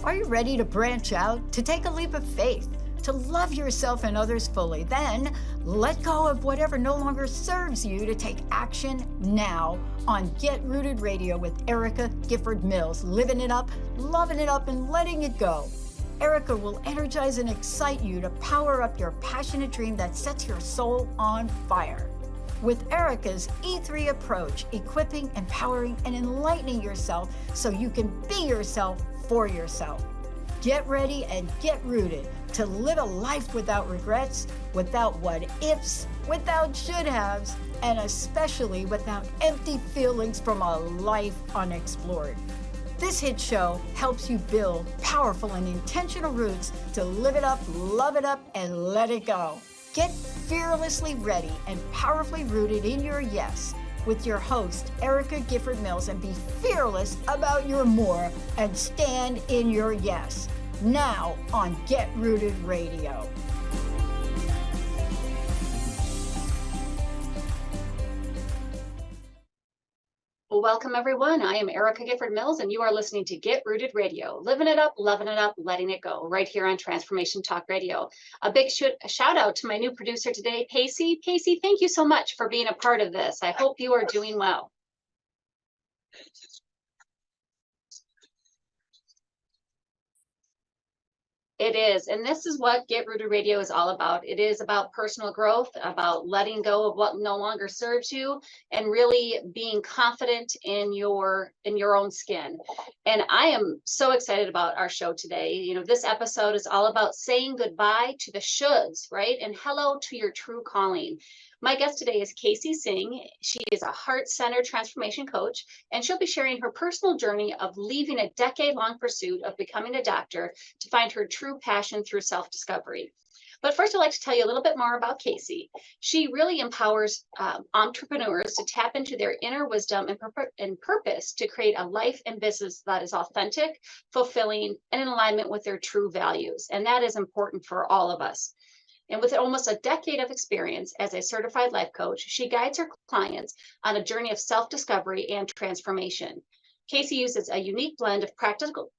Are you ready to branch out, to take a leap of faith, to love yourself and others fully? Then let go of whatever no longer serves you to take action now on Get Rooted Radio with Erica Gifford Mills, living it up, loving it up, and letting it go. Erica will energize and excite you to power up your passionate dream that sets your soul on fire. With Erica's E3 approach, equipping, empowering, and enlightening yourself so you can be yourself for yourself. Get ready and get rooted to live a life without regrets, without what ifs, without should haves, and especially without empty feelings from a life unexplored. This hit show helps you build powerful and intentional roots to live it up, love it up, and let it go. Get fearlessly ready and powerfully rooted in your yes with your host, Erica Gifford Mills, and be fearless about your more and stand in your yes. Now on Get Rooted Radio. Well, welcome everyone. I am Erica Gifford Mills, and you are listening to Get Rooted Radio, living it up, loving it up, letting it go, right here on Transformation Talk Radio. A big shout out to my new producer today, Kacy. Kacy, thank you so much for being a part of this. I hope you are doing well. It is, and this is what Get Rooted Radio is all about. It is about personal growth, about letting go of what no longer serves you, and really being confident in your own skin. And I am so excited about our show today. You know, this episode is all about saying goodbye to the shoulds, right? And hello to your true calling. My guest today is Kacy Singh. She is a heart-centered transformation coach, and she'll be sharing her personal journey of leaving a decade-long pursuit of becoming a doctor to find her true passion through self-discovery. But first, I'd like to tell you a little bit more about Kacy. She really empowers entrepreneurs to tap into their inner wisdom and purpose to create a life and business that is authentic, fulfilling, and in alignment with their true values. And that is important for all of us. And with almost a decade of experience as a certified life coach, she guides her clients on a journey of self-discovery and transformation. Kacy uses a unique blend of practical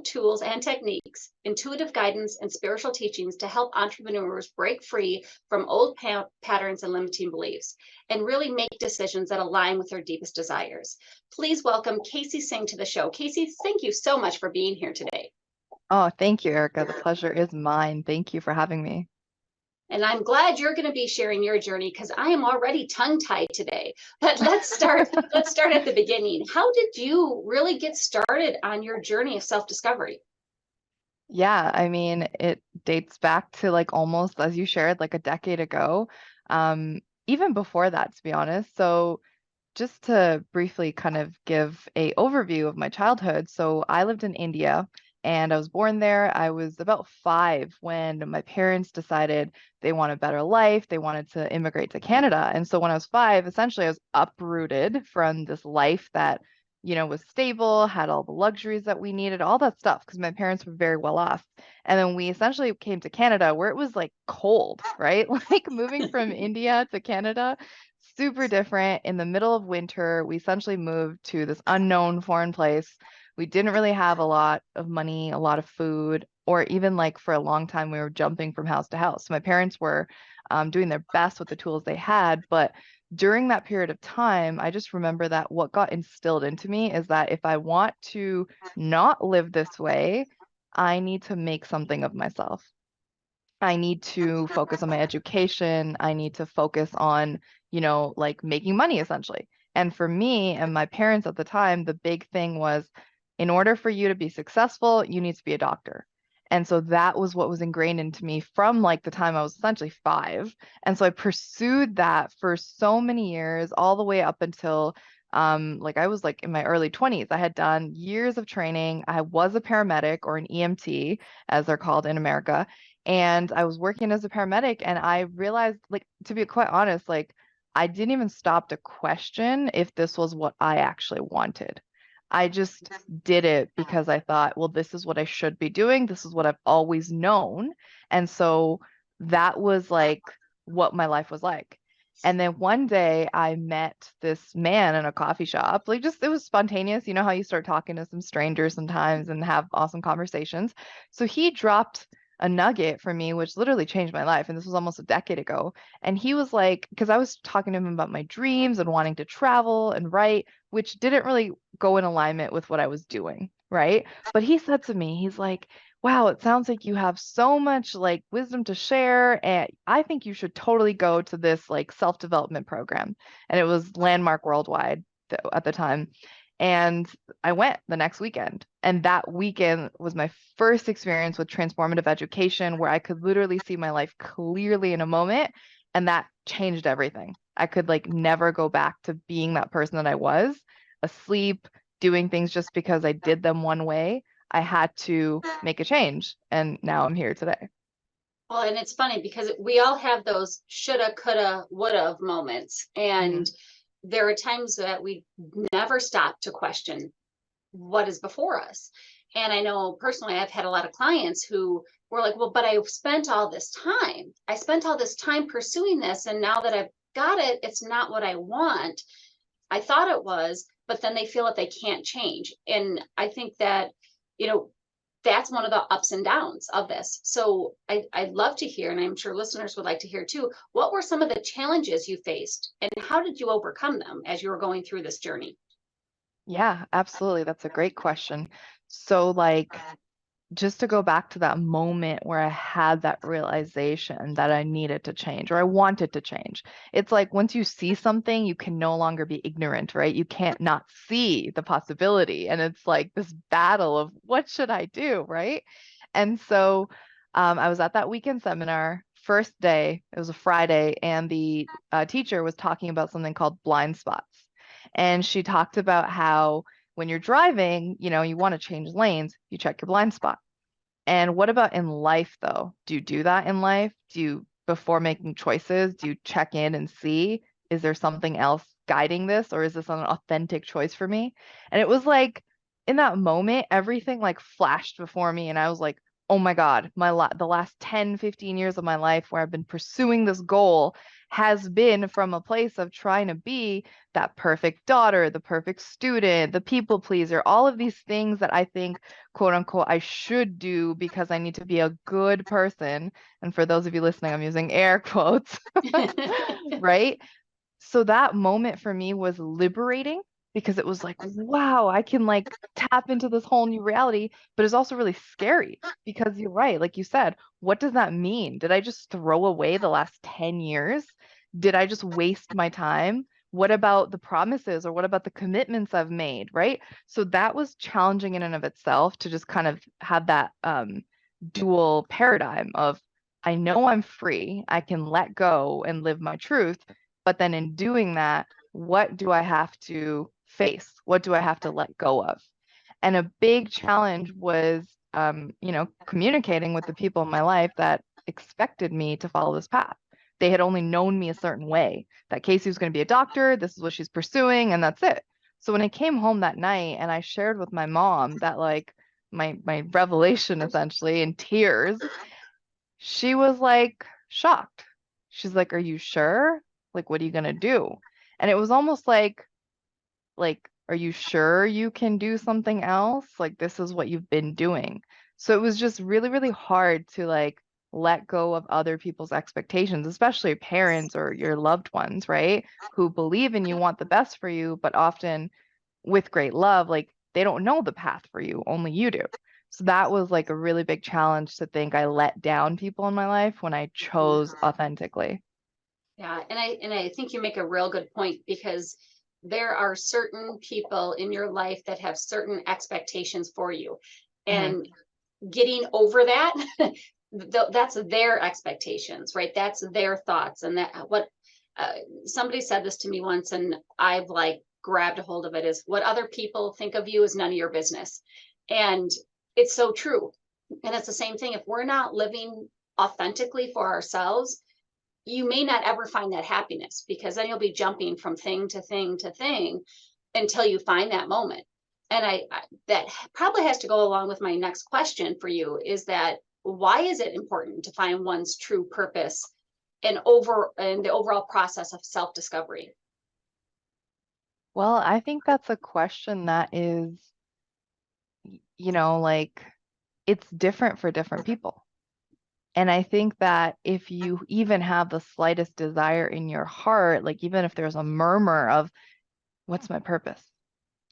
tools and techniques, intuitive guidance, and spiritual teachings to help entrepreneurs break free from old patterns and limiting beliefs, and really make decisions that align with their deepest desires. Please welcome Kacy Singh to the show. Kacy, thank you so much for being here today. Oh, thank you, Erica. The pleasure is mine. Thank you for having me. And I'm glad you're going to be sharing your journey because I am already tongue-tied today. But let's start at the beginning. How did you really get started on your journey of self-discovery? Yeah, I mean, it dates back to like almost, as you shared, like a decade ago. Even before that, to be honest. So just to briefly kind of give a overview of my childhood. So I lived in India. And I was born there. I was about 5 when my parents decided they wanted a better life. They wanted to immigrate to Canada. And so when I was 5, essentially I was uprooted from this life that, you know, was stable, had all the luxuries that we needed, all that stuff, because my parents were very well off. And then we essentially came to Canada where it was like cold, right? Like moving from India to Canada, super different. In the middle of winter, we essentially moved to this unknown foreign place. We didn't really have a lot of money, a lot of food, or even like for a long time, we were jumping from house to house. So my parents were doing their best with the tools they had. But during that period of time, I just remember that what got instilled into me is that if I want to not live this way, I need to make something of myself. I need to focus on my education. I need to focus on, you know, like making money essentially. And for me and my parents at the time, the big thing was, in order for you to be successful, you need to be a doctor. And so that was what was ingrained into me from like the time I was essentially 5. And so I pursued that for so many years, all the way up until like I was like in my early 20s. I had done years of training. I was a paramedic, or an EMT, as they're called in America. And I was working as a paramedic, and I realized, like, to be quite honest, like I didn't even stop to question if this was what I actually wanted. I just did it because I thought, well, this is what I should be doing. This is what I've always known. And so that was like what my life was like. And then one day I met this man in a coffee shop. Like just it was spontaneous. You know how you start talking to some strangers sometimes and have awesome conversations. So he dropped a nugget for me, which literally changed my life. And this was almost a decade ago. And he was like, because I was talking to him about my dreams and wanting to travel and write, which didn't really go in alignment with what I was doing, right? But he said to me, he's like, wow, it sounds like you have so much like wisdom to share. And I think you should totally go to this like self-development program. And it was landmark worldwide at the time. And I went the next weekend. And that weekend was my first experience with transformative education where I could literally see my life clearly in a moment. And that changed everything. I could like never go back to being that person that I was, asleep, doing things just because I did them one way. I had to make a change. And now I'm here today. Well, and it's funny because we all have those shoulda, coulda, woulda moments. And there are times that we never stop to question what is before us. And I know personally, I've had a lot of clients who were like, well, but I spent all this time. I spent all this time pursuing this. And now that I've got it, it's not what I want. I thought it was, but then they feel that they can't change. And I think that, you know, that's one of the ups and downs of this. So I'd love to hear, and I'm sure listeners would like to hear too, what were some of the challenges you faced and how did you overcome them as you were going through this journey? Yeah, absolutely. That's a great question. So, like, just to go back to that moment where I had that realization that I needed to change or I wanted to change. It's like once you see something, you can no longer be ignorant, right? You can't not see the possibility. And it's like this battle of what should I do, right? And so I was at that weekend seminar, first day, it was a Friday, and the teacher was talking about something called blind spots. And she talked about how when you're driving, you know, you want to change lanes, you check your blind spot. And what about in life, though? Do you do that in life? Do you, before making choices, do you check in and see, is there something else guiding this, or is this an authentic choice for me? And it was like, in that moment, everything like flashed before me, and I was like, oh my God, the last 10, 15 years of my life where I've been pursuing this goal has been from a place of trying to be that perfect daughter, the perfect student, the people pleaser, all of these things that I think quote unquote I should do because I need to be a good person. And for those of you listening, I'm using air quotes, right? So that moment for me was liberating because it was like, wow, I can like tap into this whole new reality, but it's also really scary because you're right, like you said, what does that mean? Did I just throw away the last 10 years? Did I just waste my time? What about the promises or what about the commitments I've made, right? So that was challenging in and of itself to just kind of have that dual paradigm of I know I'm free, I can let go and live my truth, but then in doing that, what do I have to face? What do I have to let go of? And a big challenge was, communicating with the people in my life that expected me to follow this path. They had only known me a certain way, that Kacy was going to be a doctor, this is what she's pursuing, and that's it. So when I came home that night and I shared with my mom that like my revelation essentially in tears, she was like shocked. She's like, "Are you sure? Like, what are you gonna do?" And it was almost like, are you sure you can do something else? Like, this is what you've been doing. So it was just really, really hard to like let go of other people's expectations, especially parents or your loved ones, right? Who believe in you, want the best for you, but often with great love, like they don't know the path for you, only you do. So that was like a really big challenge to think I let down people in my life when I chose authentically. Yeah, and I think you make a real good point because there are certain people in your life that have certain expectations for you. Hmm. And getting over that, that's their expectations, right? That's their thoughts. And that what somebody said this to me once, and I've like grabbed a hold of it is what other people think of you is none of your business. And it's so true. And it's the same thing. If we're not living authentically for ourselves, you may not ever find that happiness because then you'll be jumping from thing to thing to thing until you find that moment. And I that probably has to go along with my next question for you is that why is it important to find one's true purpose and the overall process of self-discovery? Well, I think that's a question that is, like it's different for different people. And I think that if you even have the slightest desire in your heart, like even if there's a murmur of what's my purpose,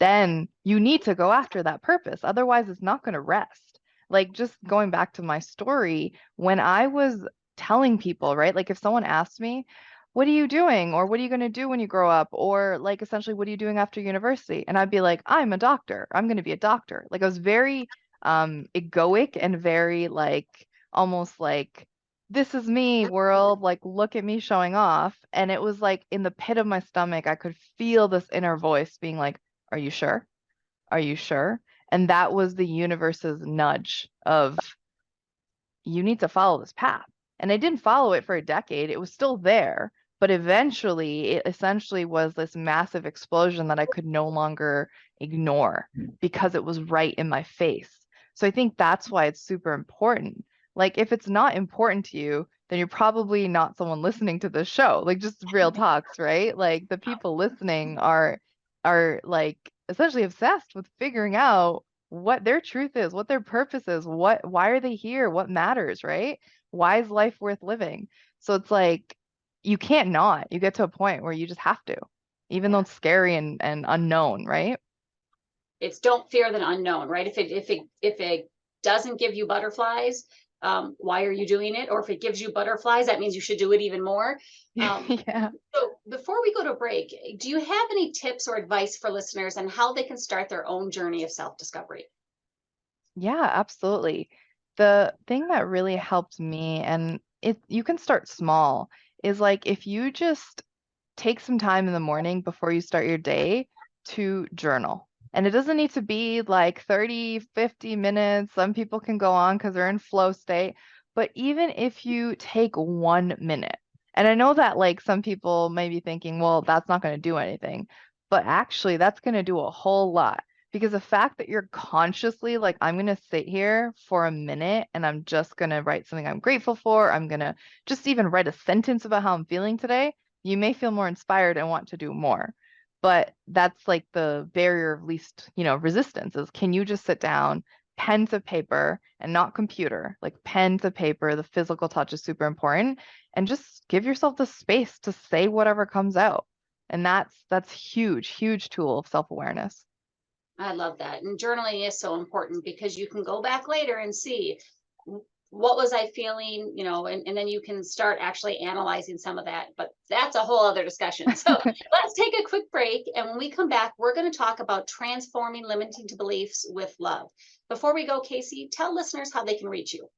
then you need to go after that purpose. Otherwise, it's not going to rest. Like just going back to my story, when I was telling people, right? Like if someone asked me, what are you doing? Or what are you going to do when you grow up? Or like essentially, what are you doing after university? And I'd be like, I'm a doctor. I'm going to be a doctor. Like I was very egoic and very like almost like this is me world, like look at me showing off. And it was like in the pit of my stomach, I could feel this inner voice being like, are you sure? Are you sure? And that was the universe's nudge of you need to follow this path. And I didn't follow it for a decade. It was still there, but eventually it essentially was this massive explosion that I could no longer ignore because it was right in my face. So I think that's why it's super important. Like if it's not important to you, then you're probably not someone listening to this show. Like just real talks, right? Like the people listening are like essentially obsessed with figuring out what their truth is, what their purpose is, why are they here, what matters, right? Why is life worth living? So it's like you can't not. You get to a point where you just have to, even though Yeah. it's scary and unknown, right? It's don't fear the unknown, right? If it doesn't give you butterflies, why are you doing it? Or if it gives you butterflies, that means you should do it even more. Yeah. So before we go to break, do you have any tips or advice for listeners on how they can start their own journey of self-discovery? Yeah, absolutely. The thing that really helped me, and you can start small, is like if you just take some time in the morning before you start your day to journal. And it doesn't need to be like 30, 50 minutes. Some people can go on because they're in flow state. But even if you take 1 minute, and I know that like some people may be thinking, well, that's not going to do anything. But actually, that's going to do a whole lot because the fact that you're consciously like, I'm going to sit here for a minute and I'm just going to write something I'm grateful for. I'm going to just even write a sentence about how I'm feeling today. You may feel more inspired and want to do more. But that's like the barrier of least, resistance is can you just sit down, pen to paper and not computer, like pen to paper, the physical touch is super important, and just give yourself the space to say whatever comes out. And that's huge, huge tool of self-awareness. I love that. And journaling is so important because you can go back later and see what was I feeling, and then you can start actually analyzing some of that. But that's a whole other discussion. So let's take a quick break. And when we come back, we're going to talk about transforming limiting beliefs with love. Before we go, Kacy, tell listeners how they can reach you.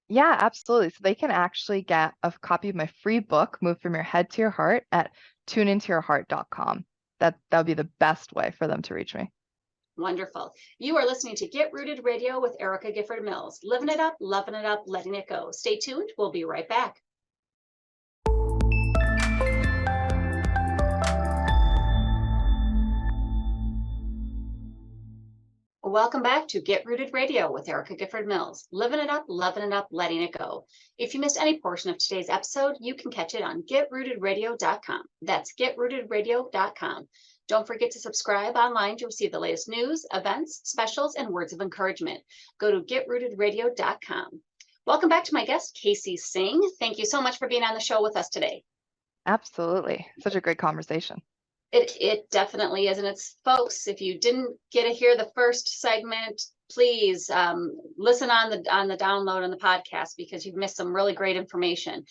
Yeah, absolutely. So they can actually get a copy of my free book, Move From Your Head to Your Heart, at tuneintoyourheart.com. That would be the best way for them to reach me. Wonderful. You are listening to Get Rooted Radio with Erica Gifford Mills. Living it up, loving it up, letting it go. Stay tuned. We'll be right back. Welcome back to Get Rooted Radio with Erica Gifford Mills. Living it up, loving it up, letting it go. If you missed any portion of today's episode, you can catch it on getrootedradio.com. That's getrootedradio.com. Don't forget to subscribe online to receive the latest news, events, specials, and words of encouragement. Go to getrootedradio.com. Welcome back to my guest, Kacy Singh. Thank you so much for being on the show with us today. Absolutely. Such a great conversation. It definitely is. And it's, folks, if you didn't get to hear the first segment, please listen on the download on the podcast because you've missed some really great information.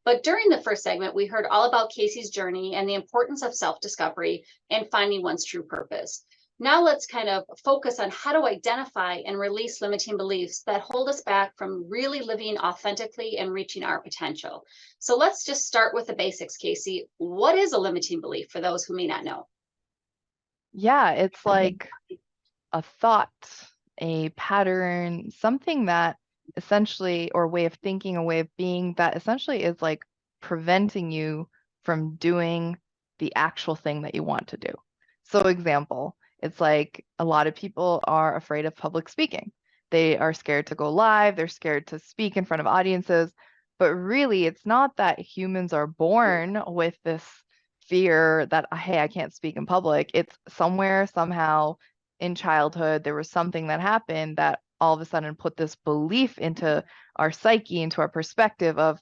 But during the first segment, we heard all about Kacy's journey and the importance of self-discovery and finding one's true purpose. Now let's kind of focus on how to identify and release limiting beliefs that hold us back from really living authentically and reaching our potential. So let's just start with the basics, Kacy. What is a limiting belief for those who may not know? Yeah, it's like a thought, a pattern, something that essentially, or way of thinking, a way of being that essentially is like preventing you from doing the actual thing that you want to do. So, example, it's like a lot of people are afraid of public speaking. They are scared to go live, they're scared to speak in front of audiences. But really, it's not that humans are born with this fear that, hey, I can't speak in public. It's somewhere, somehow in childhood, there was something that happened that all of a sudden put this belief into our psyche, into our perspective of,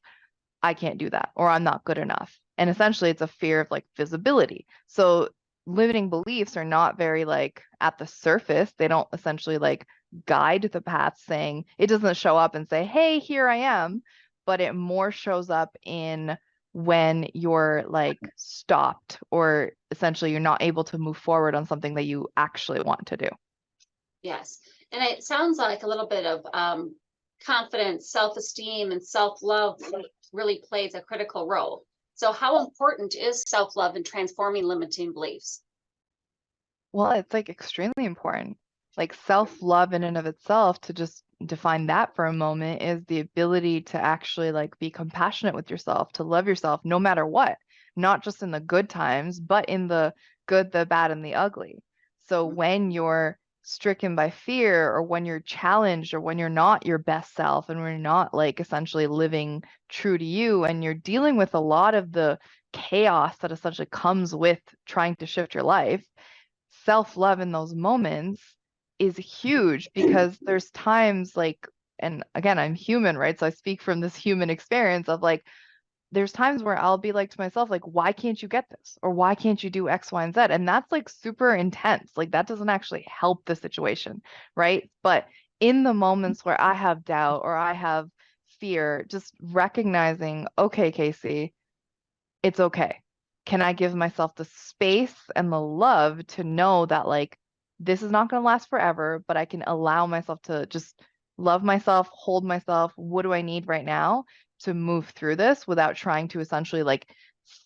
I can't do that, or I'm not good enough. And essentially, it's a fear of like visibility. So limiting beliefs are not very like at the surface. They don't essentially like guide the path, saying it doesn't show up and say, hey, here I am, but it more shows up in when you're like stopped, or essentially you're not able to move forward on something that you actually want to do. Yes. And it sounds like a little bit of confidence, self-esteem, and self-love really plays a critical role. So how important is self-love in transforming limiting beliefs? Well, it's like extremely important. Like self-love in and of itself, to just define that for a moment, is the ability to actually like be compassionate with yourself, to love yourself no matter what, not just in the good times, but in the good, the bad, and the ugly. So when you're stricken by fear, or when you're challenged, or when you're not your best self, and when you're not like essentially living true to you, and you're dealing with a lot of the chaos that essentially comes with trying to shift your life, self-love in those moments is huge, because there's times like, and again, I'm human, right? So I speak from this human experience of like, there's times where I'll be like to myself, like, why can't you get this? Or why can't you do X, Y, and Z? And that's like super intense. Like that doesn't actually help the situation, right? But in the moments where I have doubt or I have fear, just recognizing, okay, Kacy, it's okay. Can I give myself the space and the love to know that like this is not going to last forever, but I can allow myself to just love myself, hold myself. What do I need right now to move through this without trying to essentially like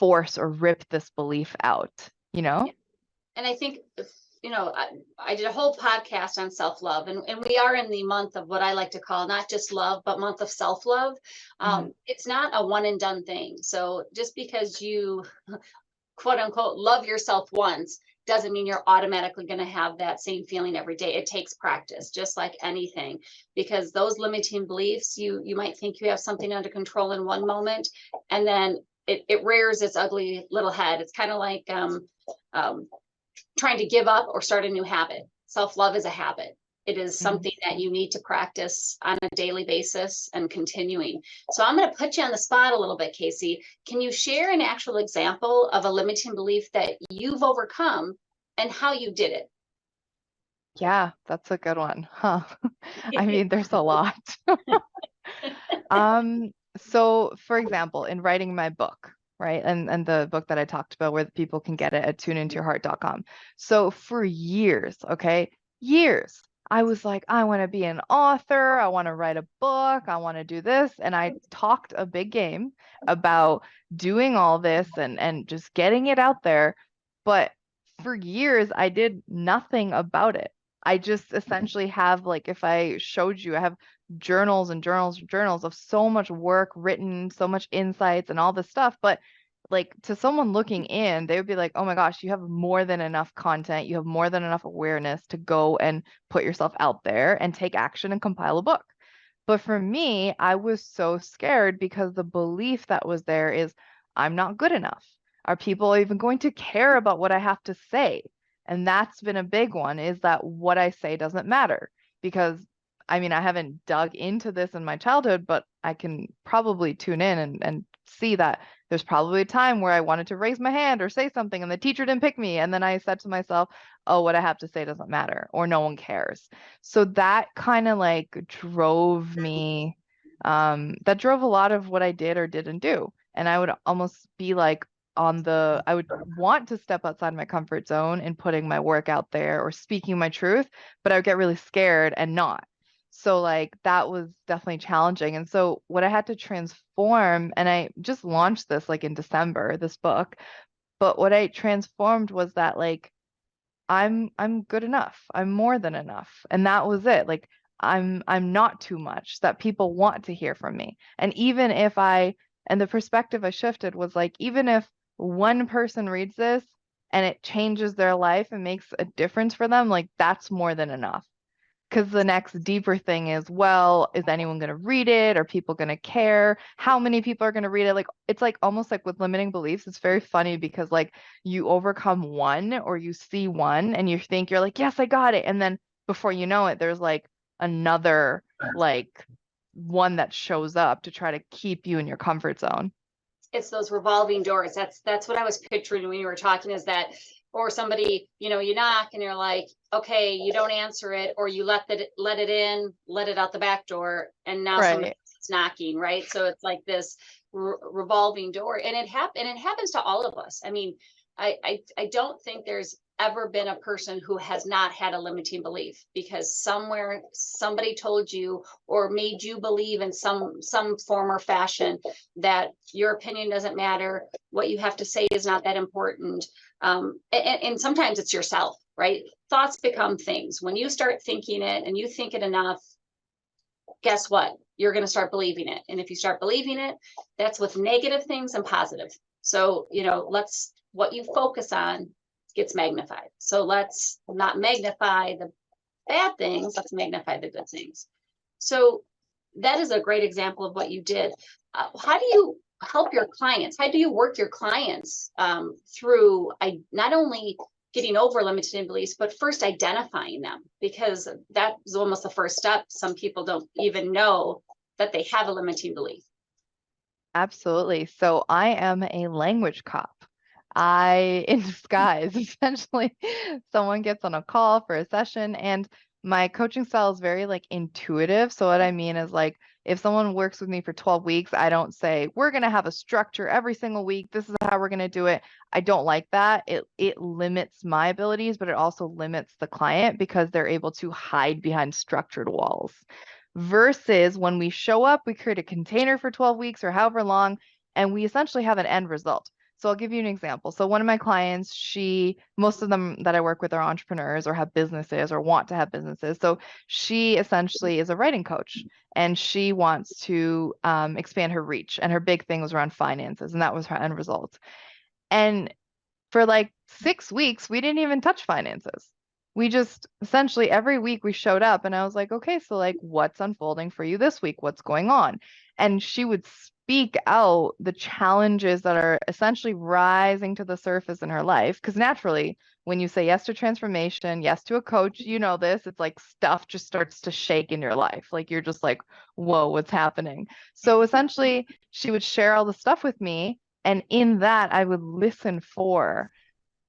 force or rip this belief out, you know? And I think, I did a whole podcast on self-love, and we are in the month of what I like to call not just love, but month of self-love. Mhm. It's not a one and done thing. So just because you quote unquote love yourself once doesn't mean you're automatically going to have that same feeling every day. It takes practice, just like anything, because those limiting beliefs, you might think you have something under control in one moment, and then it rears its ugly little head. It's kind of like um, trying to give up or start a new habit. Self-love is a habit. It is Mhm. something that you need to practice on a daily basis and continuing. So I'm going to put you on the spot a little bit, Kacy. Can you share an actual example of a limiting belief that you've overcome and how you did Yeah, that's a good one. Huh. I it? mean, there's a lot. So for example, in writing my book, right? And the book that I talked about, where people can get it at tuneintoyourheart.com. So for years, okay, years, I was like, I want to be an author, I want to write a book, I want to do this. And I talked a big game about doing all this and just getting it out there. But for years, I did nothing about it. I just essentially have, like, if I showed you, I have journals and journals and journals of so much work written, so much insights and all this stuff. But like to someone looking in, they would be like, oh my gosh, you have more than enough content. You have more than enough awareness to go and put yourself out there and take action and compile a book. But for me, I was so scared because the belief that was there is, I'm not good enough. Are people even going to care about what I have to say? And that's been a big one, is that what I say doesn't matter. Because I mean, I haven't dug into this in my childhood, but I can probably tune in and see that there's probably a time where I wanted to raise my hand or say something and the teacher didn't pick me. And then I said to myself, oh, what I have to say doesn't matter, or no one cares. So that kind of like drove me, that drove a lot of what I did or didn't do. And I would almost be like, I would want to step outside my comfort zone in putting my work out there or speaking my truth, but I would get really scared and not. So like that was definitely challenging. And so what I had to transform, and I just launched this like in December, this book, but what I transformed was that like I'm good enough. I'm more than enough. And that was it. Like I'm not too much, that people want to hear from me. And even if and the perspective I shifted was like, even if one person reads this and it changes their life and makes a difference for them, like that's more than enough. Because the next deeper thing is, well, is anyone going to read it? Are people going to care? How many people are going to read it? Like, it's like almost like with limiting beliefs, it's very funny because like you overcome one or you see one and you think you're like, yes, I got it. And then before you know it, there's like another like one that shows up to try to keep you in your comfort zone. It's those revolving doors. That's what I was picturing when you were talking, is that, or somebody, you knock and you're like, okay, you don't answer it, or you let it in, let it out the back door, and now somebody's knocking, right? So it's like this revolving door, and it happens to all of us. I mean, I don't think there's ever been a person who has not had a limiting belief, because somewhere somebody told you or made you believe in some form or fashion that your opinion doesn't matter, what you have to say is not that important. And sometimes it's yourself, right? Thoughts become things. When you start thinking it and you think it enough, guess what? You're going to start believing it. And if you start believing it, that's with negative things and positive. So, what you focus on gets magnified. So let's not magnify the bad things, let's magnify the good things. So that is a great example of what you did. How do you help your clients? How do you work your clients through not only getting over limiting beliefs, but first identifying them? Because that is almost the first step. Some people don't even know that they have a limiting belief. Absolutely. So I am a language cop. In disguise, essentially, someone gets on a call for a session, and my coaching style is very like intuitive. So what I mean is like if someone works with me for 12 weeks, I don't say we're going to have a structure every single week. This is how we're going to do it. I don't like that. It limits my abilities, but it also limits the client because they're able to hide behind structured walls. Versus when we show up, we create a container for 12 weeks or however long, and we essentially have an end result. So I'll give you an example. So one of my clients, most of them that I work with are entrepreneurs or have businesses or want to have businesses. So she essentially is a writing coach and she wants to expand her reach. And her big thing was around finances, and that was her end result. And for like 6 weeks, we didn't even touch finances. We just essentially every week we showed up and I was like, okay, so like what's unfolding for you this week? What's going on? And she would speak out the challenges that are essentially rising to the surface in her life. Because naturally, when you say yes to transformation, yes to a coach, you know this, it's like stuff just starts to shake in your life. Like you're just like, whoa, what's happening? So essentially, she would share all the stuff with me. And in that, I would listen for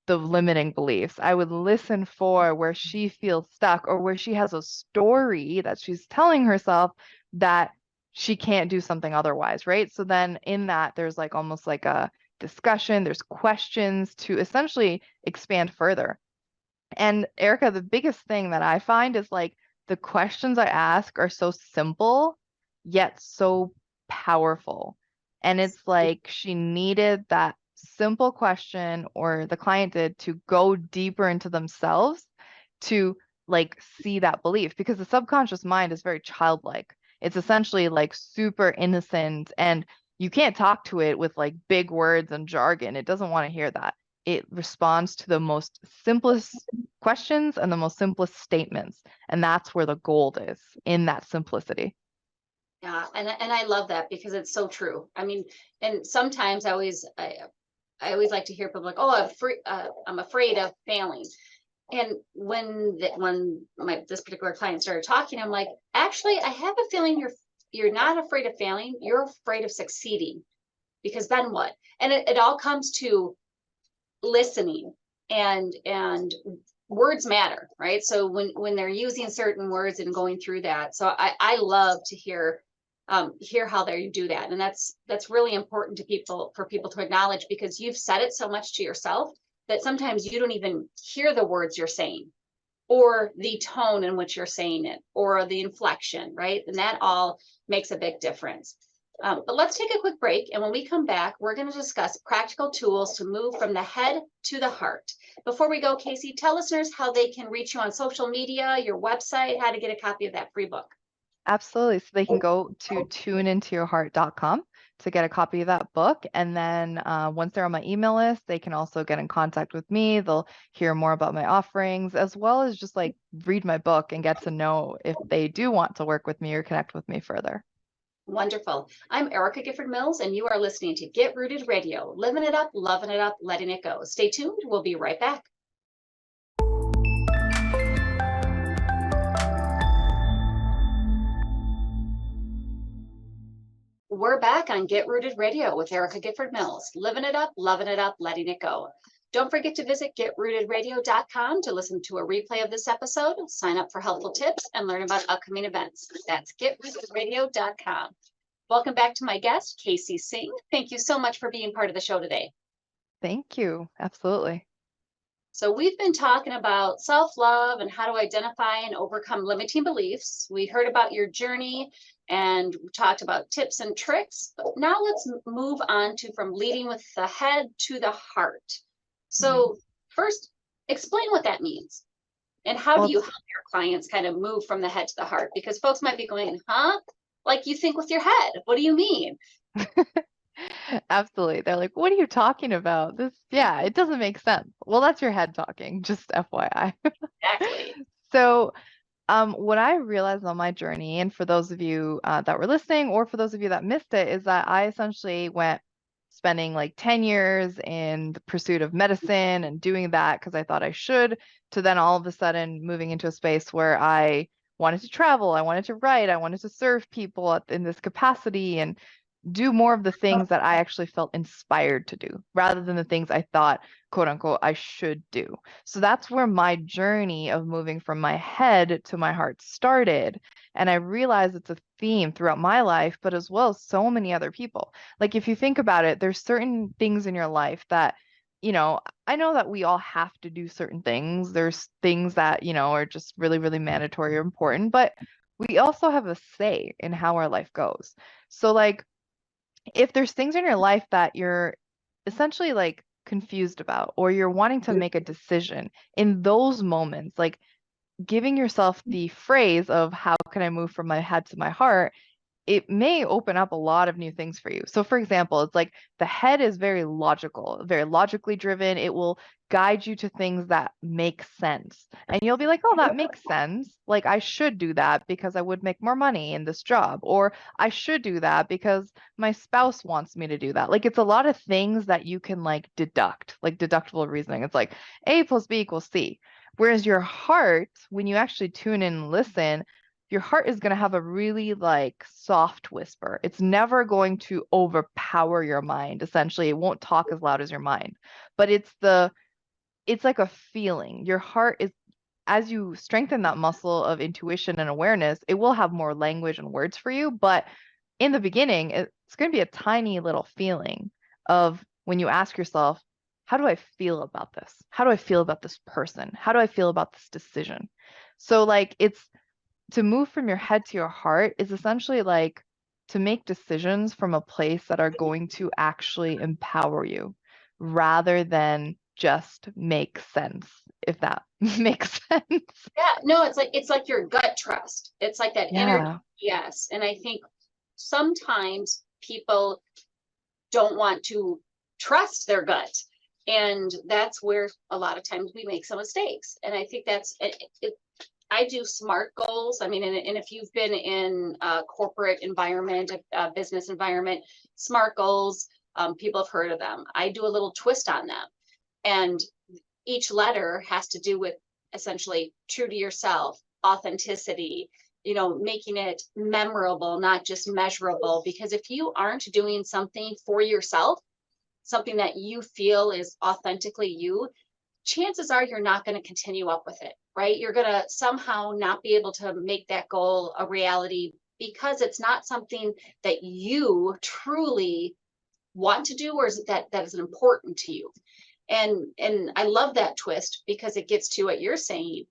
the limiting beliefs. I would listen for where she feels stuck or where she has a story that she's telling herself that she can't do something otherwise, right? So then in that, there's like almost like a discussion, there's questions to essentially expand further. And Erica, the biggest thing that I find is like the questions I ask are so simple, yet so powerful. And it's like she needed that simple question, or the client did, to go deeper into themselves to like see that belief, because the subconscious mind is very childlike. It's essentially like super innocent, and you can't talk to it with like big words and jargon. It doesn't want to hear that. It responds to the most simplest questions and the most simplest statements. And that's where the gold is, in that simplicity. Yeah, and I love that because it's so true. I mean, and sometimes I always like to hear people like, "Oh, I'm afraid of failing." And when this particular client started talking, I'm like, actually, I have a feeling you're not afraid of failing. You're afraid of succeeding, because then what? And it all comes to listening, and words matter, right? So when they're using certain words and going through that, so I love to hear how they do that. And that's really important for people to acknowledge, because you've said it so much to yourself that sometimes you don't even hear the words you're saying, or the tone in which you're saying it, or the inflection, right? And that all makes a big difference. But let's take a quick break. And when we come back, we're going to discuss practical tools to move from the head to the heart. Before we go, Kacy, tell listeners how they can reach you on social media, your website, how to get a copy of that free book. Absolutely. So they can go to tuneintoyourheart.com. to get a copy of that book. And then once they're on my email list, they can also get in contact with me. They'll hear more about my offerings, as well as just like read my book and get to know if they do want to work with me or connect with me further. Wonderful. I'm Erica Gifford Mills, and you are listening to Get Rooted Radio, living it up, loving it up, letting it go. Stay tuned. We'll be right back. We're back on Get Rooted Radio with Erica Gifford Mills, living it up, loving it up, letting it go. Don't forget to visit getrootedradio.com to listen to a replay of this episode, sign up for helpful tips, and learn about upcoming events. That's getrootedradio.com. Welcome back to my guest, Kacy Singh. Thank you so much for being part of the show today. Thank you. Absolutely. So we've been talking about self-love and how to identify and overcome limiting beliefs. We heard about your journey and we talked about tips and tricks. But now let's move on to from leading with the head to the heart. So first, explain what that means. And how do you help your clients kind of move from the head to the heart? Because folks might be going, huh? Like you think with your head. What do you mean? Absolutely. They're like, what are you talking about? It doesn't make sense. Well, that's your head talking, just FYI. Exactly. So, what I realized on my journey, and for those of you that were listening, or for those of you that missed it, is that I essentially went spending like 10 years in the pursuit of medicine and doing that because I thought I should, to then all of a sudden moving into a space where I wanted to travel, I wanted to write, I wanted to serve people in this capacity and do more of the things that I actually felt inspired to do rather than the things I thought, quote unquote, I should do. So that's where my journey of moving from my head to my heart started. And I realized it's a theme throughout my life, but as well as so many other people. Like if you think about it, there's certain things in your life that, I know that we all have to do certain things. There's things that, are just really, really mandatory or important, but we also have a say in how our life goes. So like, if there's things in your life that you're essentially like confused about or you're wanting to make a decision in those moments, like giving yourself the phrase of how can I move from my head to my heart, it may open up a lot of new things for you. So for example, it's like the head is very logical, very logically driven. It will guide you to things that make sense. And you'll be like, oh, that makes sense. Like I should do that because I would make more money in this job. Or I should do that because my spouse wants me to do that. Like it's a lot of things that you can like deduct, like deductible reasoning. It's like A plus B equals C. Whereas your heart, when you actually tune in and listen, your heart is going to have a really like soft whisper. It's never going to overpower your mind. Essentially, it won't talk as loud as your mind, but it's like a feeling. Your heart is, as you strengthen that muscle of intuition and awareness, it will have more language and words for you. But in the beginning, it's going to be a tiny little feeling of when you ask yourself, how do I feel about this? How do I feel about this person? How do I feel about this decision? So like it's to move from your head to your heart is essentially like to make decisions from a place that are going to actually empower you rather than just make sense, if that makes sense. Yeah, no, it's like your gut trust. It's like that inner yes. And I think sometimes people don't want to trust their gut. And that's where a lot of times we make some mistakes. And I think that's I do SMART goals. I mean, and if you've been in a corporate environment, a business environment, SMART goals, people have heard of them. I do a little twist on them. And each letter has to do with essentially true to yourself, authenticity, making it memorable, not just measurable. Because if you aren't doing something for yourself, something that you feel is authentically you, chances are you're not going to continue up with it, right? You're going to somehow not be able to make that goal a reality because it's not something that you truly want to do or is that is important to you. And I love that twist because it gets to what you're saying.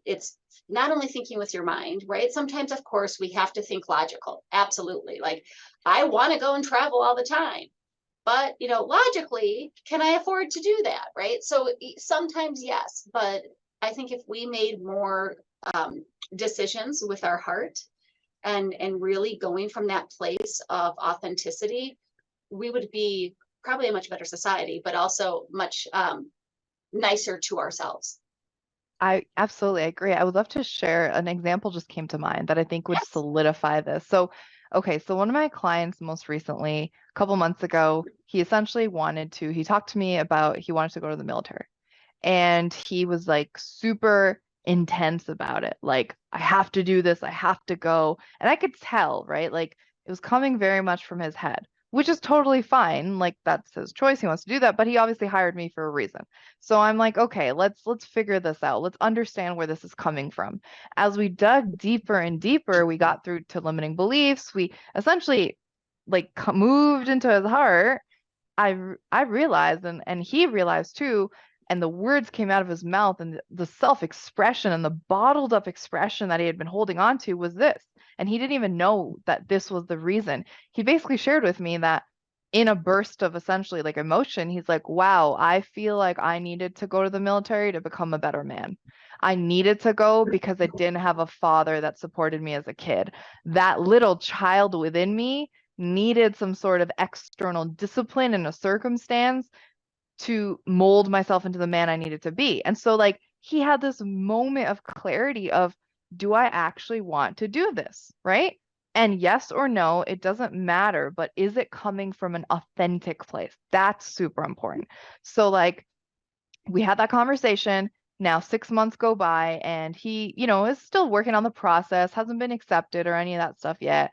It's not only thinking with your mind, right? Sometimes, of course, we have to think logical. Absolutely. Like, I want to go and travel all the time. But, logically, can I afford to do that, right? So sometimes, yes. But I think if we made more decisions with our heart, and really going from that place of authenticity, we would be probably a much better society, but also much nicer to ourselves. I absolutely agree. I would love to share an example just came to mind that I think would Yes. solidify this. So, okay, so one of my clients most recently, a couple months ago, he essentially he talked to me about he wanted to go to the military. And he was like super intense about it. Like, I have to do this, I have to go. And I could tell, right? Like, it was coming very much from his head, which is totally fine. Like, that's his choice. He wants to do that, but he obviously hired me for a reason. So I'm like, okay, let's figure this out. Let's understand where this is coming from. As we dug deeper and deeper, we got through to limiting beliefs. We essentially like moved into his heart. I realized and he realized too, and the words came out of his mouth and the self-expression and the bottled up expression that he had been holding on to was this. And he didn't even know that this was the reason. He basically shared with me that in a burst of essentially like emotion, he's like, wow, I feel like I needed to go to the military to become a better man. I needed to go because I didn't have a father that supported me as a kid. That little child within me needed some sort of external discipline in a circumstance to mold myself into the man I needed to be. And so, like, he had this moment of clarity of, do I actually want to do this? Right? And yes or no, it doesn't matter, but is it coming from an authentic place? That's super important. So, like, we had that conversation. Now 6 months go by and he, is still working on the process, hasn't been accepted or any of that stuff yet.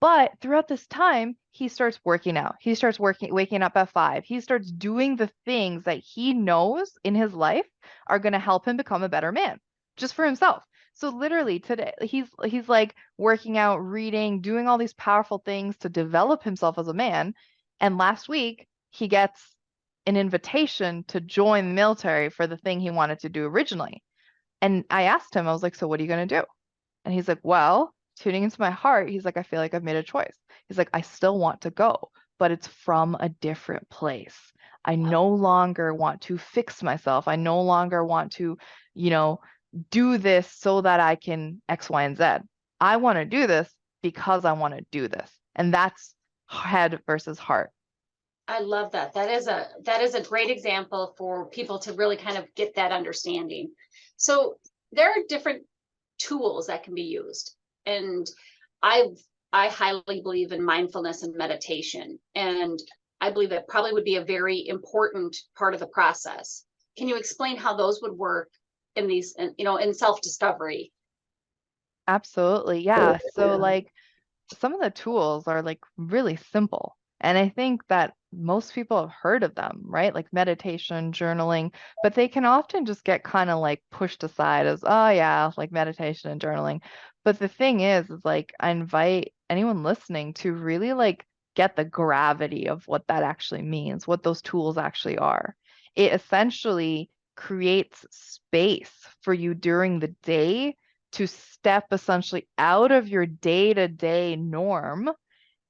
But throughout this time, he starts working out. He starts waking up at 5. He starts doing the things that he knows in his life are going to help him become a better man, just for himself. So literally today, he's like working out, reading, doing all these powerful things to develop himself as a man. And last week, he gets an invitation to join the military for the thing he wanted to do originally. And I asked him, I was like, so what are you going to do? And he's like, well, tuning into my heart, he's like, I feel like I've made a choice. He's like, I still want to go, but it's from a different place. I no longer want to fix myself. I no longer want to, you know, do this so that I can X, Y, and Z. I want to do this because I want to do this. And that's head versus heart. I love that. That is a great example for people to really kind of get that understanding. So there are different tools that can be used. And I I highly believe in mindfulness and meditation. And I believe it probably would be a very important part of the process. Can you explain how those would work in these, in self-discovery? Absolutely. Yeah. So like some of the tools are like really simple. And I think that most people have heard of them, right? Like meditation, journaling, but they can often just get kind of like pushed aside as, oh yeah, like meditation and journaling. But the thing is like I invite anyone listening to really like get the gravity of what that actually means, what those tools actually are. It essentially creates space for you during the day to step essentially out of your day-to-day norm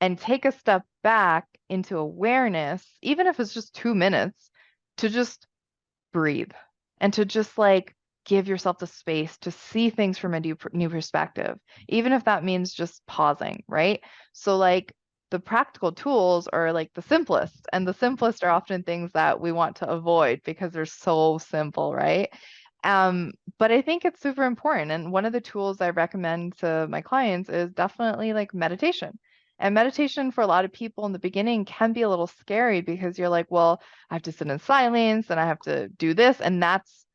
and take a step back into awareness, even if it's just 2 minutes, to just breathe and to just like give yourself the space to see things from a new perspective, even if that means just pausing, right? So, like, the practical tools are like the simplest, and the simplest are often things that we want to avoid because they're so simple, right? But I think it's super important. And one of the tools I recommend to my clients is definitely like meditation. And meditation for a lot of people in the beginning can be a little scary because you're like, well, I have to sit in silence and I have to do this. And that's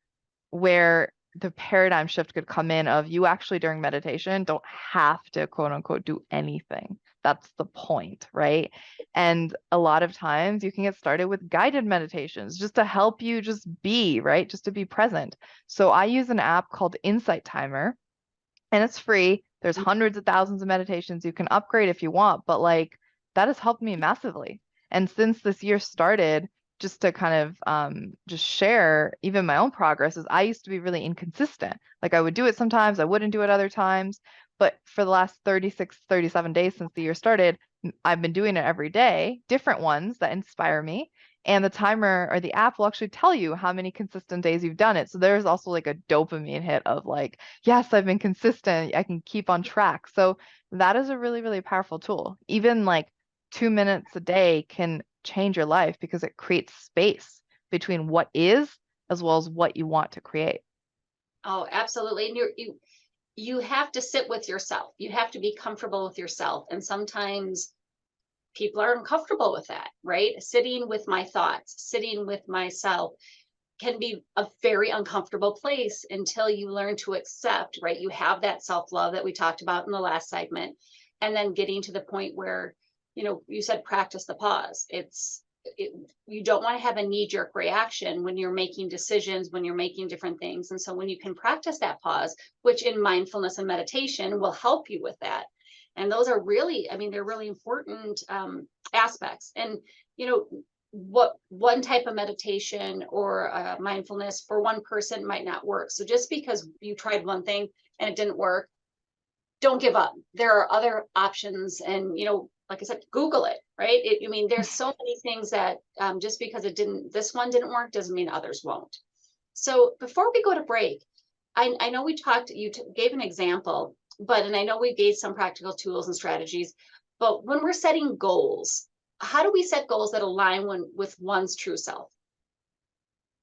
where the paradigm shift could come in of you actually during meditation don't have to quote unquote do anything. That's the point, right? And a lot of times you can get started with guided meditations just to help you just be, right? Just to be present. So I use an app called Insight Timer and it's free. There's hundreds of thousands of meditations. You can upgrade if you want, but like that has helped me massively. And since this year started, just to kind of just share even my own progress is I used to be really inconsistent. Like I would do it sometimes, I wouldn't do it other times. But for the last 36, 37 days since the year started, I've been doing it every day, different ones that inspire me. And the timer or the app will actually tell you how many consistent days you've done it. So there's also like a dopamine hit of like, yes, I've been consistent. I can keep on track. So that is a really, really powerful tool. Even like 2 minutes a day can change your life because it creates space between what is as well as what you want to create. Oh, absolutely. And you have to sit with yourself. You have to be comfortable with yourself. And sometimes people are uncomfortable with that, right? Sitting with my thoughts, sitting with myself can be a very uncomfortable place until you learn to accept, right? You have that self-love that we talked about in the last segment, and then getting to the point where, you said practice the pause. You don't want to have a knee-jerk reaction when you're making decisions, when you're making different things. And so when you can practice that pause, which in mindfulness and meditation will help you with that. And those are really, I mean, they're really important aspects. And, what one type of meditation or mindfulness for one person might not work. So just because you tried one thing and it didn't work, don't give up. There are other options. And, like I said, Google it, right? There's so many things that just because this one didn't work doesn't mean others won't. So before we go to break, I know we talked, gave an example, and I know we gave some practical tools and strategies, but when we're setting goals, how do we set goals that align with one's true self?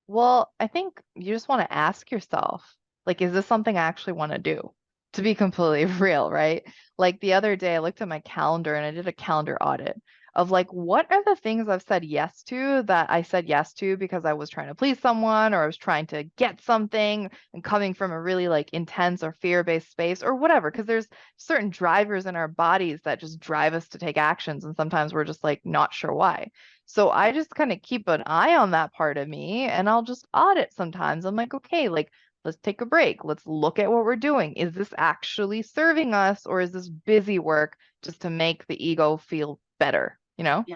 Well, I think you just want to ask yourself, like, is this something I actually want to do? To be completely real, right? Like the other day, I looked at my calendar and I did a calendar audit of like, what are the things I've said yes to that I said yes to because I was trying to please someone or I was trying to get something and coming from a really like intense or fear-based space or whatever. Because there's certain drivers in our bodies that just drive us to take actions. And sometimes we're just like not sure why. So I just kind of keep an eye on that part of me and I'll just audit sometimes. I'm like, okay, like let's take a break. Let's look at what we're doing. Is this actually serving us or is this busy work just to make the ego feel better, you know? Yeah.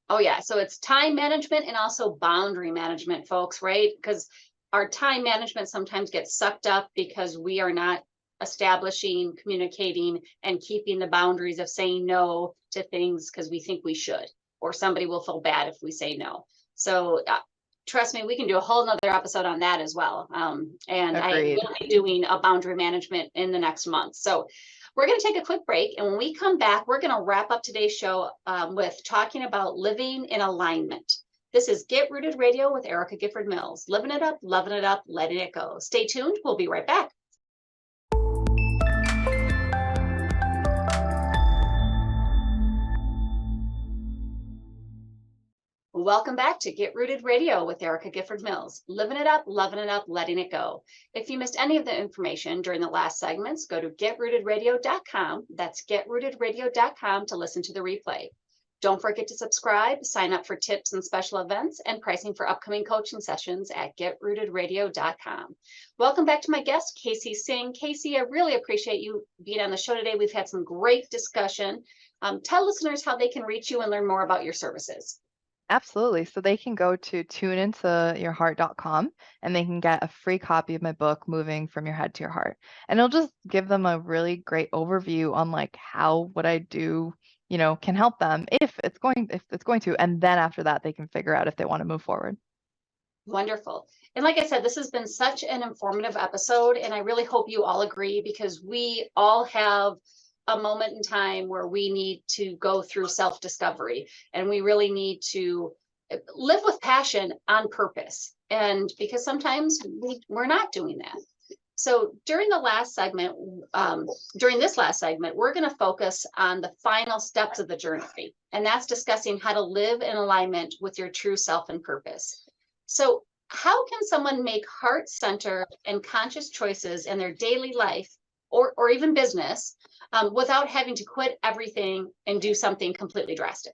Oh, yeah. So it's time management and also boundary management, folks, right? Because our time management sometimes gets sucked up because we are not establishing, communicating, and keeping the boundaries of saying no to things because we think we should, or somebody will feel bad if we say no. So trust me, we can do a whole nother episode on that as well. And Agreed. I will be doing a boundary management in the next month. So we're going to take a quick break. And when we come back, we're going to wrap up today's show with talking about living in alignment. This is Get Rooted Radio with Erica Gifford Mills. Living it up, loving it up, letting it go. Stay tuned. We'll be right back. Welcome back to Get Rooted Radio with Erica Gifford Mills. Living it up, loving it up, letting it go. If you missed any of the information during the last segments, go to getrootedradio.com. That's getrootedradio.com to listen to the replay. Don't forget to subscribe, sign up for tips and special events, and pricing for upcoming coaching sessions at getrootedradio.com. Welcome back to my guest, Kacy Singh. Kacy, I really appreciate you being on the show today. We've had some great discussion. Tell listeners how they can reach you and learn more about your services. Absolutely. So they can go to tuneintoyourheart.com and they can get a free copy of my book, Moving from Your Head to Your Heart. And it'll just give them a really great overview on like how what I do, can help them if it's going to. And then after that, they can figure out if they want to move forward. Wonderful. And like I said, this has been such an informative episode, and I really hope you all agree because we all have a moment in time where we need to go through self-discovery and we really need to live with passion on purpose. And because sometimes we're not doing that. So during this last segment, we're going to focus on the final steps of the journey. And that's discussing how to live in alignment with your true self and purpose. So how can someone make heart-centered and conscious choices in their daily life or even business without having to quit everything and do something completely drastic?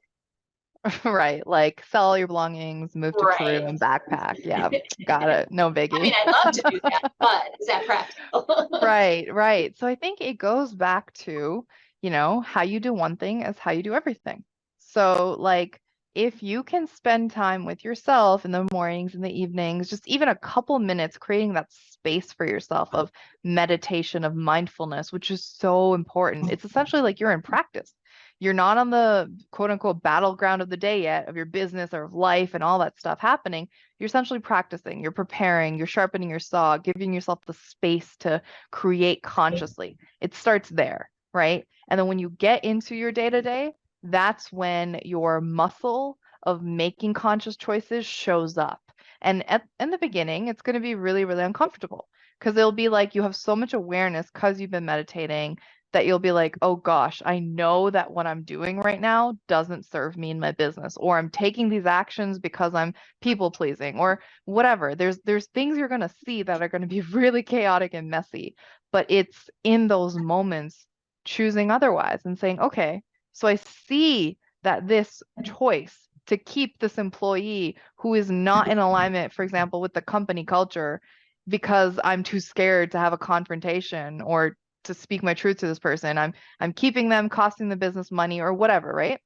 Right. Like sell all your belongings, move to Peru and backpack. Yeah. Got it. No biggie. I'd love to do that, but is that practical? Right. So I think it goes back to, how you do one thing is how you do everything. So like if you can spend time with yourself in the mornings and the evenings, just even a couple minutes creating that space for yourself of meditation, of mindfulness, which is so important. It's essentially like you're in practice. You're not on the quote unquote battleground of the day yet, of your business or of life and all that stuff happening. You're essentially practicing, you're preparing, you're sharpening your saw, giving yourself the space to create consciously. It starts there, right? And then when you get into your day to day, that's when your muscle of making conscious choices shows up. And in the beginning, it's going to be really, really uncomfortable because it'll be like you have so much awareness because you've been meditating that you'll be like, oh gosh, I know that what I'm doing right now doesn't serve me in my business, or I'm taking these actions because I'm people pleasing, or whatever. There's things you're going to see that are going to be really chaotic and messy, but it's in those moments choosing otherwise and saying, okay, so I see that this choice to keep this employee who is not in alignment, for example, with the company culture, because I'm too scared to have a confrontation or to speak my truth to this person. I'm keeping them, costing the business money or whatever, right?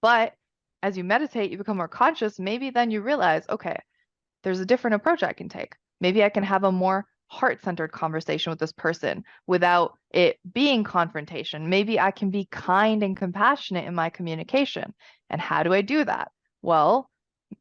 But as you meditate, you become more conscious. Maybe then you realize, okay, there's a different approach I can take. Maybe I can have a more heart-centered conversation with this person without it being confrontation. Maybe I can be kind and compassionate in my communication. And how do I do that? Well,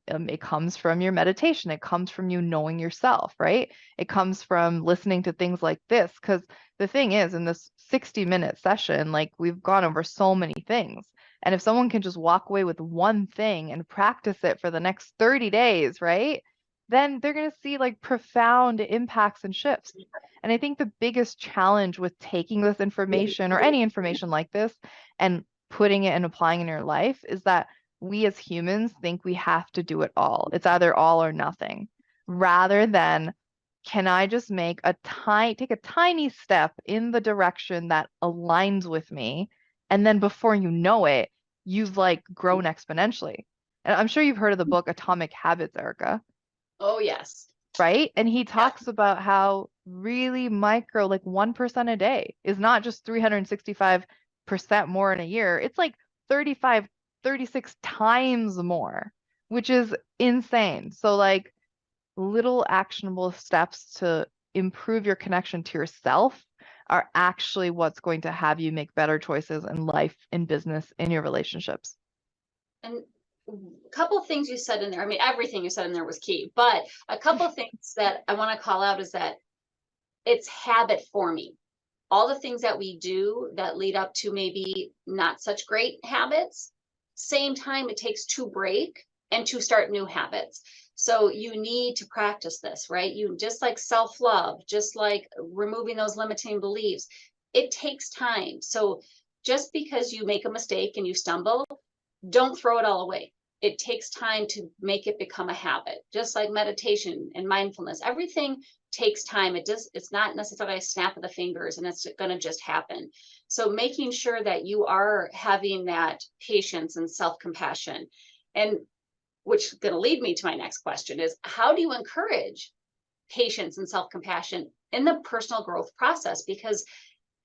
it comes from your meditation. It comes from you knowing yourself, right? It comes from listening to things like this. Because the thing is, in this 60-minute session, like we've gone over so many things. And if someone can just walk away with one thing and practice it for the next 30 days, right? Then they're going to see like profound impacts and shifts. And I think the biggest challenge with taking this information or any information like this and putting it and applying in your life is that we as humans think we have to do it all. It's either all or nothing, rather than can I just take a tiny step in the direction that aligns with me, and then before you know it, you've like grown exponentially. And I'm sure you've heard of the book Atomic Habits, Erica, Oh, yes. right? And he Yeah. talks about how really micro, like 1% a day is not just 365% more in a year. It's like 35, 36 times more, which is insane. So like little actionable steps to improve your connection to yourself are actually what's going to have you make better choices in life, in business, in your relationships. And a couple of things you said in there, I mean, everything you said in there was key, but a couple of things that I want to call out is that it's habit forming. All the things that we do that lead up to maybe not such great habits, same time it takes to break and to start new habits. So you need to practice this, right? You just like self-love, just like removing those limiting beliefs. It takes time. So just because you make a mistake and you stumble, don't throw it all away. It takes time to make it become a habit, just like meditation and mindfulness. Everything takes time. It's not necessarily a snap of the fingers and it's going to just happen. So making sure that you are having that patience and self-compassion, and which is going to lead me to my next question is, how do you encourage patience and self-compassion in the personal growth process? Because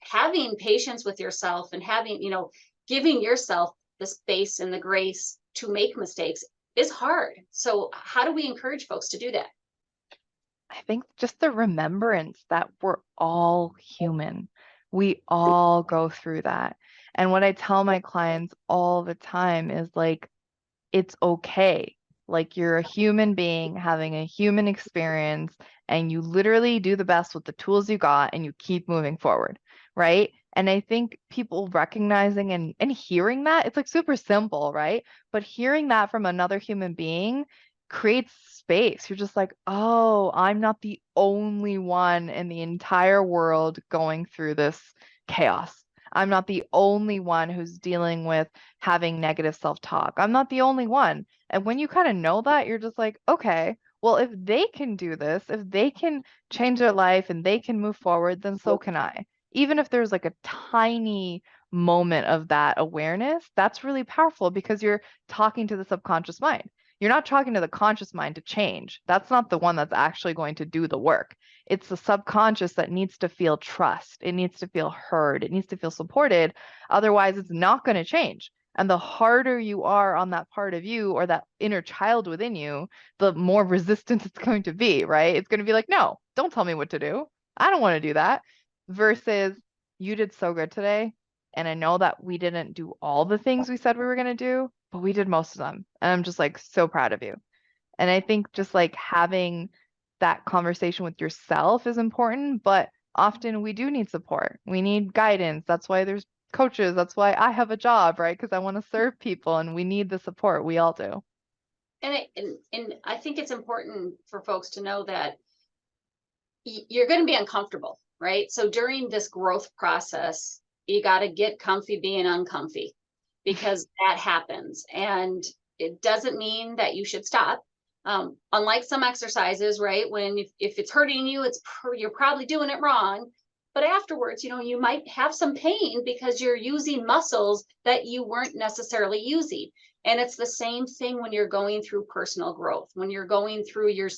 having patience with yourself and having, giving yourself the space and the grace to make mistakes is hard. So how do we encourage folks to do that? I think just the remembrance that we're all human. We all go through that. And what I tell my clients all the time is like, it's okay. Like you're a human being having a human experience, and you literally do the best with the tools you got and you keep moving forward, right? And I think people recognizing and hearing that, it's like super simple, right? But hearing that from another human being creates space. You're just like, oh, I'm not the only one in the entire world going through this chaos. I'm not the only one who's dealing with having negative self-talk. I'm not the only one. And when you kind of know that, you're just like, okay, well, if they can do this, if they can change their life and they can move forward, then so can I. Even if there's like a tiny moment of that awareness, that's really powerful because you're talking to the subconscious mind. You're not talking to the conscious mind to change. That's not the one that's actually going to do the work. It's the subconscious that needs to feel trust. It needs to feel heard. It needs to feel supported. Otherwise, it's not going to change. And the harder you are on that part of you or that inner child within you, the more resistant it's going to be, right? It's going to be like, no, don't tell me what to do. I don't want to do that. Versus, you did so good today. And I know that we didn't do all the things we said we were going to do, but we did most of them. And I'm just like so proud of you. And I think just like having that conversation with yourself is important, but often we do need support. We need guidance. That's why there's coaches. That's why I have a job, right? Because I want to serve people and we need the support. We all do. And I think it's important for folks to know that you're going to be uncomfortable, right? So during this growth process, you got to get comfy being uncomfy, because that happens. And it doesn't mean that you should stop. Unlike some exercises, right? When if it's hurting you, you're probably doing it wrong. But afterwards, you might have some pain because you're using muscles that you weren't necessarily using. And it's the same thing when you're going through personal growth, when you're going through your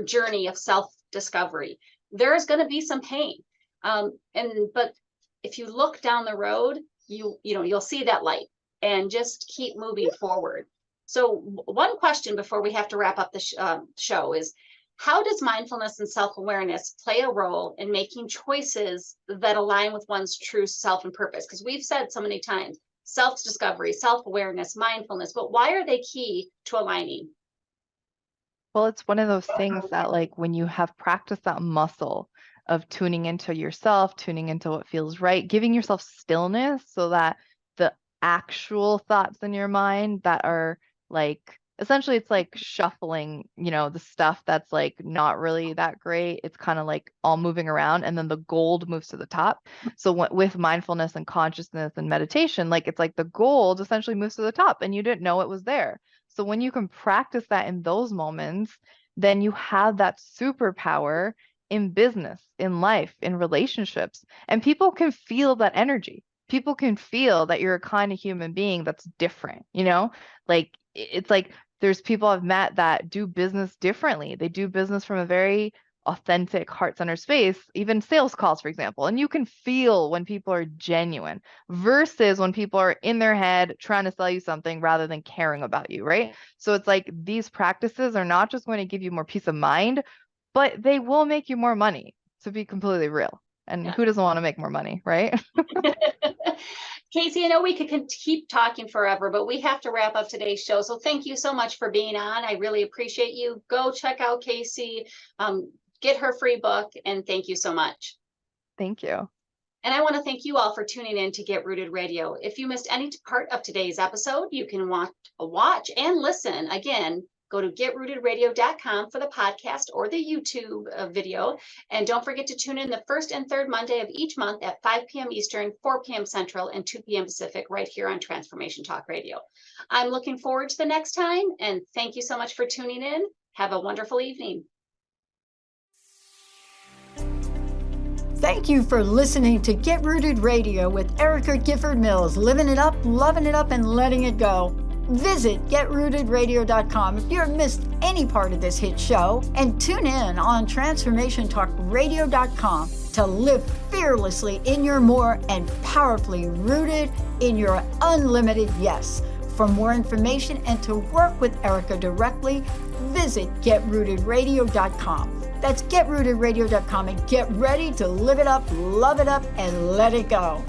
journey of self-discovery. There's going to be some pain. But if you look down the road, you'll see that light, and just keep moving forward. So one question before we have to wrap up the show is, how does mindfulness and self-awareness play a role in making choices that align with one's true self and purpose? Because we've said so many times, self-discovery, self-awareness, mindfulness, but why are they key to aligning? Well, it's one of those things that like when you have practiced that muscle of tuning into yourself, tuning into what feels right, giving yourself stillness so that the actual thoughts in your mind that are like, essentially it's like shuffling, the stuff that's like not really that great. It's kind of like all moving around, and then the gold moves to the top. So with mindfulness and consciousness and meditation, like it's like the gold essentially moves to the top and you didn't know it was there. So when you can practice that in those moments, then you have that superpower in business, in life, in relationships, and people can feel that energy. People can feel that you're a kind of human being that's different, like it's like there's people I've met that do business differently. They do business from a very authentic, heart-centered space, even sales calls, for example. And you can feel when people are genuine versus when people are in their head trying to sell you something rather than caring about you, right? So it's like these practices are not just going to give you more peace of mind, but they will make you more money, to be completely real. And who doesn't want to make more money, right? Kacy, I know we could keep talking forever, but we have to wrap up today's show. So thank you so much for being on. I really appreciate you. Go check out Kacy, get her free book, and thank you so much. Thank you. And I want to thank you all for tuning in to Get Rooted Radio. If you missed any part of today's episode, you can watch and listen again. Go to getrootedradio.com for the podcast or the YouTube video. And don't forget to tune in the first and third Monday of each month at 5 p.m. Eastern, 4 p.m. Central, and 2 p.m. Pacific right here on Transformation Talk Radio. I'm looking forward to the next time, and thank you so much for tuning in. Have a wonderful evening. Thank you for listening to Get Rooted Radio with Erica Gifford Mills, living it up, loving it up, and letting it go. Visit getrootedradio.com if you have missed any part of this hit show, and tune in on transformationtalkradio.com to live fearlessly in your more and powerfully rooted in your unlimited yes. For more information and to work with Erica directly, visit getrootedradio.com. That's getrootedradio.com, and get ready to live it up, love it up, and let it go.